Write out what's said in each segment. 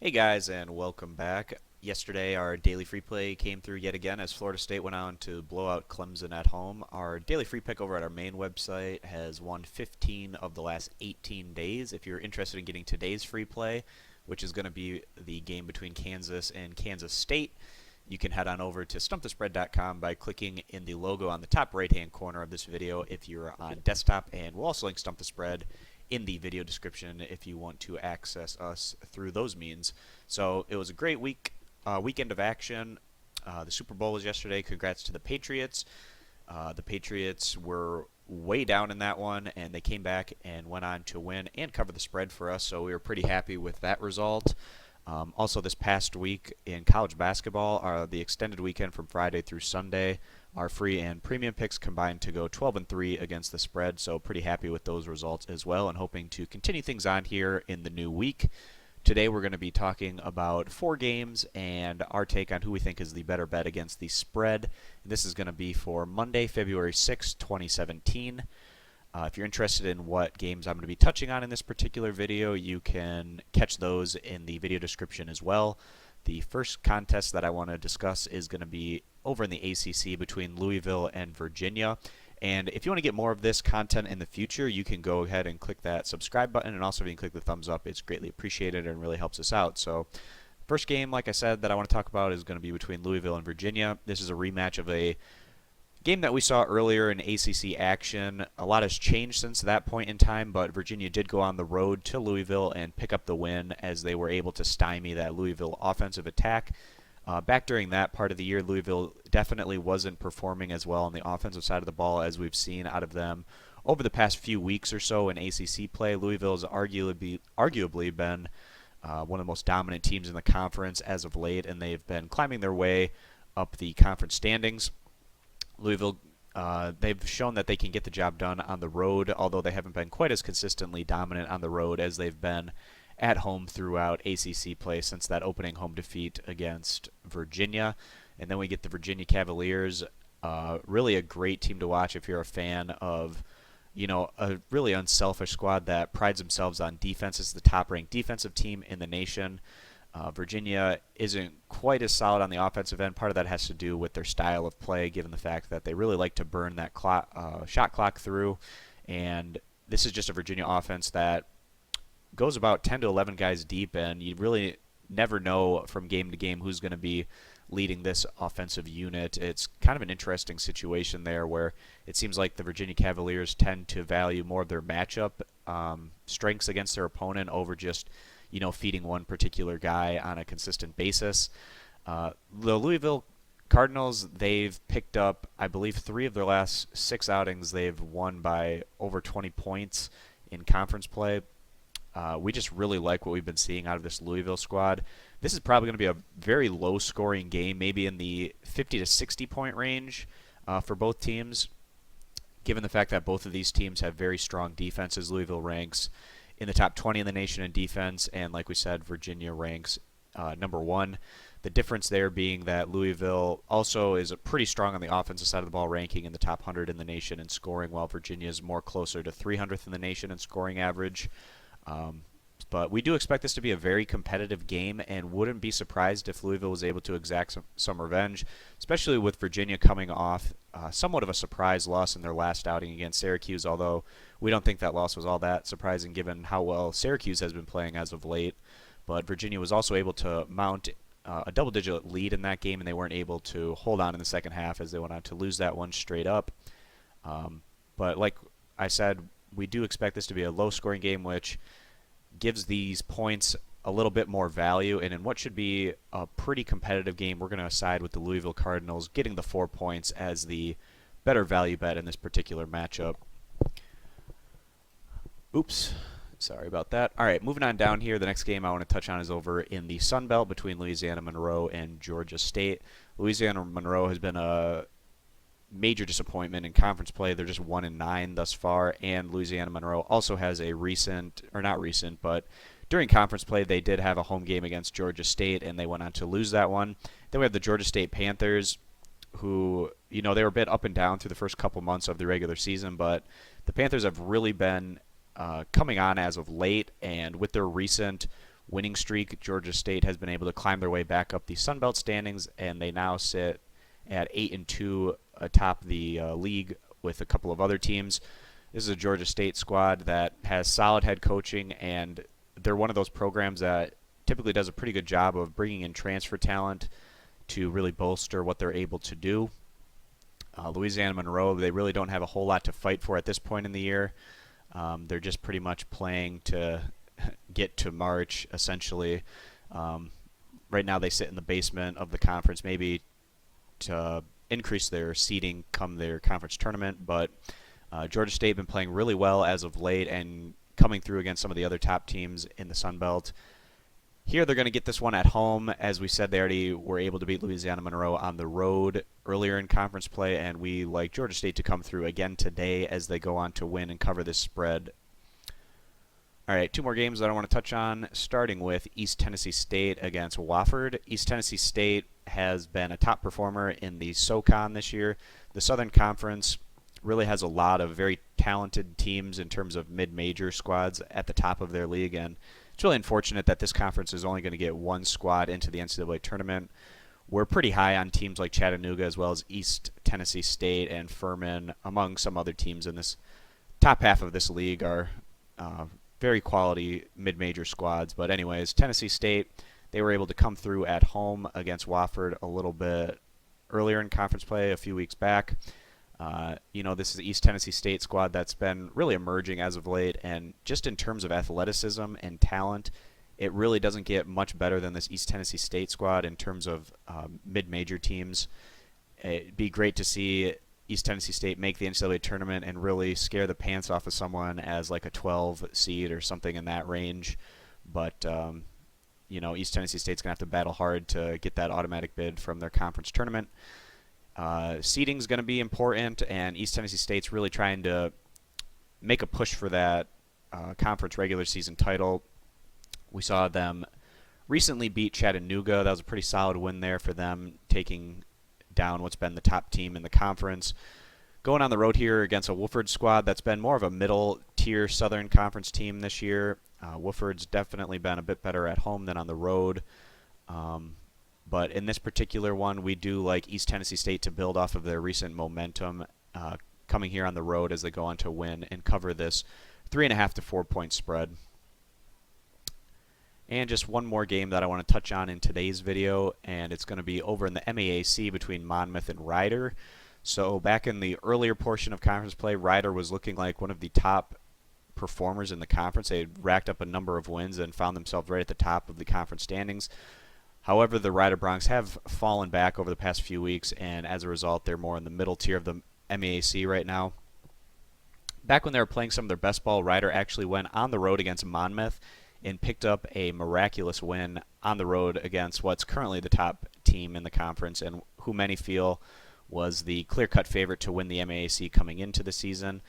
Hey guys, and welcome back. Yesterday, our daily free play came through yet again as Florida State went on to blow out Clemson at home. Our daily free pick over at our main website has won 15 of the last 18 days. If you're interested in getting today's free play, which is going to be the game between Kansas and Kansas State, you can head on over to stumpthespread.com by clicking in the logo on the top right-hand corner of this video if you're on desktop, and we'll also link Stump the Spread in the video description if you want to access us through those means. So it was a great weekend of action. The Super Bowl was yesterday. Congrats to the Patriots. The Patriots were way down in that one, and they came back and went on to win and cover the spread for us, so we were pretty happy with that result. Also, this past week in college basketball, the extended weekend from Friday through Sunday, our free and premium picks combined to go 12-3 against the spread, so pretty happy with those results as well, and hoping to continue things on here in the new week. Today we're going to be talking about 4 games and our take on who we think is the better bet against the spread. And this is going to be for Monday, February 6, 2017. If you're interested in what games I'm going to be touching on in this particular video, you can catch those in the video description as well. The first contest that I want to discuss is going to be over in the ACC between Louisville and Virginia. And if you want to get more of this content in the future, you can go ahead and click that subscribe button, and also if you can click the thumbs up, it's greatly appreciated and really helps us out. So first game, like I said, that I want to talk about is going to be between Louisville and Virginia. This is a rematch of a game that we saw earlier in ACC action. A lot has changed since that point in time, but Virginia did go on the road to Louisville and pick up the win as they were able to stymie that Louisville offensive attack. Back during that part of the year, Louisville definitely wasn't performing as well on the offensive side of the ball as we've seen out of them over the past few weeks or so in ACC play. Louisville has arguably been one of the most dominant teams in the conference as of late, and they've been climbing their way up the conference standings. Louisville, they've shown that they can get the job done on the road, although they haven't been quite as consistently dominant on the road as they've been at home throughout ACC play since that opening home defeat against Virginia. And then we get the Virginia Cavaliers, really a great team to watch if you're a fan of, a really unselfish squad that prides themselves on defense. It's the top-ranked defensive team in the nation. Virginia isn't quite as solid on the offensive end. Part of that has to do with their style of play, given the fact that they really like to burn that shot clock through. And this is just a Virginia offense that goes about 10 to 11 guys deep, and you really never know from game to game who's going to be leading this offensive unit. It's kind of an interesting situation there where it seems like the Virginia Cavaliers tend to value more of their matchup strengths against their opponent over just feeding one particular guy on a consistent basis. The Louisville Cardinals, they've picked up, I believe, 3 of their last 6 outings. They've won by over 20 points in conference play. We just really like what we've been seeing out of this Louisville squad. This is probably going to be a very low-scoring game, maybe in the 50 to 60-point range for both teams, given the fact that both of these teams have very strong defenses. Louisville ranks in the top 20 in the nation in defense, and like we said, Virginia ranks number 1. The difference there being that Louisville also is pretty strong on the offensive side of the ball, ranking in the top 100 in the nation in scoring, while Virginia is more closer to 300th in the nation in scoring average. But we do expect this to be a very competitive game, and wouldn't be surprised if Louisville was able to exact some revenge, especially with Virginia coming off somewhat of a surprise loss in their last outing against Syracuse, although we don't think that loss was all that surprising given how well Syracuse has been playing as of late. But Virginia was also able to mount a double-digit lead in that game, and they weren't able to hold on in the second half as they went on to lose that one straight up. But like I said, we do expect this to be a low-scoring game, which gives these points a little bit more value. And in what should be a pretty competitive game, we're going to side with the Louisville Cardinals getting the 4 points as the better value bet in this particular matchup. Oops. Sorry about that. All right, moving on down here. The next game I want to touch on is over in the Sun Belt between Louisiana Monroe and Georgia State. Louisiana Monroe has been a major disappointment in conference play. They're just 1-9 thus far, and Louisiana Monroe also has a but during conference play they did have a home game against Georgia State, and they went on to lose that one. Then we have the Georgia State Panthers, who, they were a bit up and down through the first couple months of the regular season, but the Panthers have really been coming on as of late, and with their recent winning streak. Georgia State has been able to climb their way back up the Sun Belt standings, and they now sit at 8-2 atop the league with a couple of other teams. This is a Georgia State squad that has solid head coaching, and they're one of those programs that typically does a pretty good job of bringing in transfer talent to really bolster what they're able to do. Louisiana Monroe, they really don't have a whole lot to fight for at this point in the year. They're just pretty much playing to get to March, essentially. Right now they sit in the basement of the conference, maybe to increase their seeding come their conference tournament, but Georgia State been playing really well as of late and coming through against some of the other top teams in the Sun Belt. Here they're going to get this one at home. As we said, they already were able to beat Louisiana Monroe on the road earlier in conference play, and we like Georgia State to come through again today as they go on to win and cover this spread. All right, two more games that I want to touch on, starting with East Tennessee State against Wofford. East Tennessee State has been a top performer in the SoCon this year. The Southern Conference really has a lot of very talented teams in terms of mid-major squads at the top of their league, and it's really unfortunate that this conference is only going to get one squad into the NCAA tournament. We're pretty high on teams like Chattanooga as well as East Tennessee State and Furman, among some other teams in this top half of this league are very quality mid-major squads. But anyways, Tennessee State, they were able to come through at home against Wofford a little bit earlier in conference play a few weeks back. This is the East Tennessee State squad that's been really emerging as of late, and just in terms of athleticism and talent, it really doesn't get much better than this East Tennessee State squad in terms of mid-major teams. It'd be great to see East Tennessee State make the NCAA tournament and really scare the pants off of someone as like a 12 seed or something in that range. But, East Tennessee State's going to have to battle hard to get that automatic bid from their conference tournament. Seeding is going to be important, and East Tennessee State's really trying to make a push for that conference regular season title. We saw them recently beat Chattanooga. That was a pretty solid win there for them, taking down what's been the top team in the conference. Going on the road here against a Wofford squad that's been more of a middle-tier Southern Conference team this year. Wofford's definitely been a bit better at home than on the road. But in this particular one, we do like East Tennessee State to build off of their recent momentum coming here on the road as they go on to win and cover this 3.5 to 4 point spread. And just one more game that I want to touch on in today's video, and it's going to be over in the MAAC between Monmouth and Rider. So back in the earlier portion of conference play, Rider was looking like one of the top performers in the conference. They had racked up a number of wins and found themselves right at the top of the conference standings. However, the Rider Broncs have fallen back over the past few weeks, and as a result, they're more in the middle tier of the MAAC right now. Back when they were playing some of their best ball, Rider actually went on the road against Monmouth and picked up a miraculous win on the road against what's currently the top team in the conference and who many feel was the clear-cut favorite to win the MAAC coming into the season.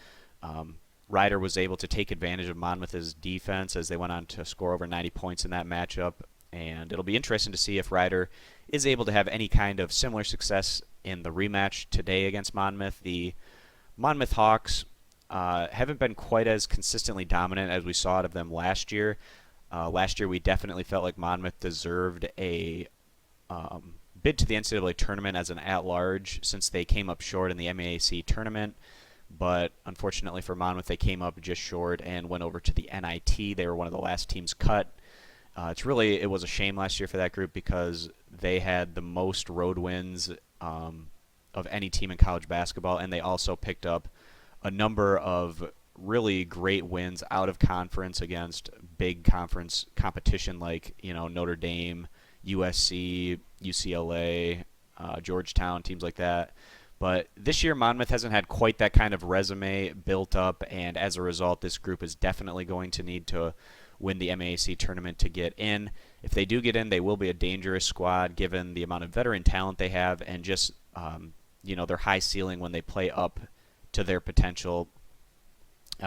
Rider was able to take advantage of Monmouth's defense as they went on to score over 90 points in that matchup. And it'll be interesting to see if Rider is able to have any kind of similar success in the rematch today against Monmouth. The Monmouth Hawks haven't been quite as consistently dominant as we saw out of them last year. Last year we definitely felt like Monmouth deserved a bid to the NCAA tournament as an at-large since they came up short in the MAAC tournament. But unfortunately for Monmouth, they came up just short and went over to the NIT. They were one of the last teams cut. It was a shame last year for that group because they had the most road wins of any team in college basketball, and they also picked up a number of really great wins out of conference against big conference competition like Notre Dame, USC, UCLA, Georgetown, teams like that. But this year Monmouth hasn't had quite that kind of resume built up, and as a result, this group is definitely going to need to win the MAAC tournament to get in. If they do get in, they will be a dangerous squad given the amount of veteran talent they have and just their high ceiling when they play up to their potential.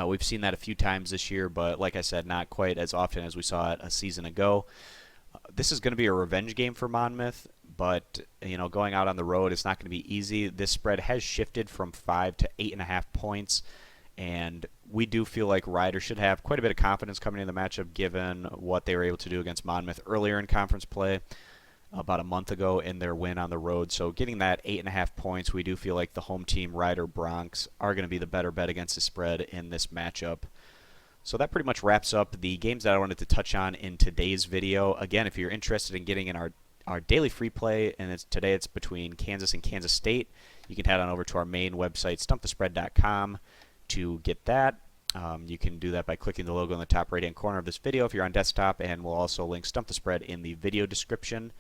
We've seen that a few times this year, but like I said, not quite as often as we saw it a season ago. This is going to be a revenge game for Monmouth, but going out on the road, it's not going to be easy. This spread has shifted from 5 to 8.5 points. And we do feel like Rider should have quite a bit of confidence coming into the matchup given what they were able to do against Monmouth earlier in conference play about a month ago in their win on the road. So getting that 8.5 points, we do feel like the home team Rider Broncs are going to be the better bet against the spread in this matchup. So that pretty much wraps up the games that I wanted to touch on in today's video. Again, if you're interested in getting in our daily free play, and today it's between Kansas and Kansas State, you can head on over to our main website, stumpthespread.com, to get that. You can do that by clicking the logo in the top right-hand corner of this video if you're on desktop, and we'll also link Stump the Spread in the video description.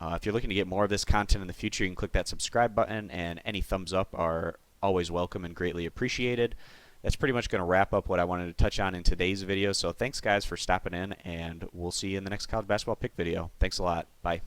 If you're looking to get more of this content in the future, you can click that subscribe button, and any thumbs up are always welcome and greatly appreciated. That's pretty much going to wrap up what I wanted to touch on in today's video. So thanks, guys, for stopping in, and we'll see you in the next college basketball pick video. Thanks a lot. Bye.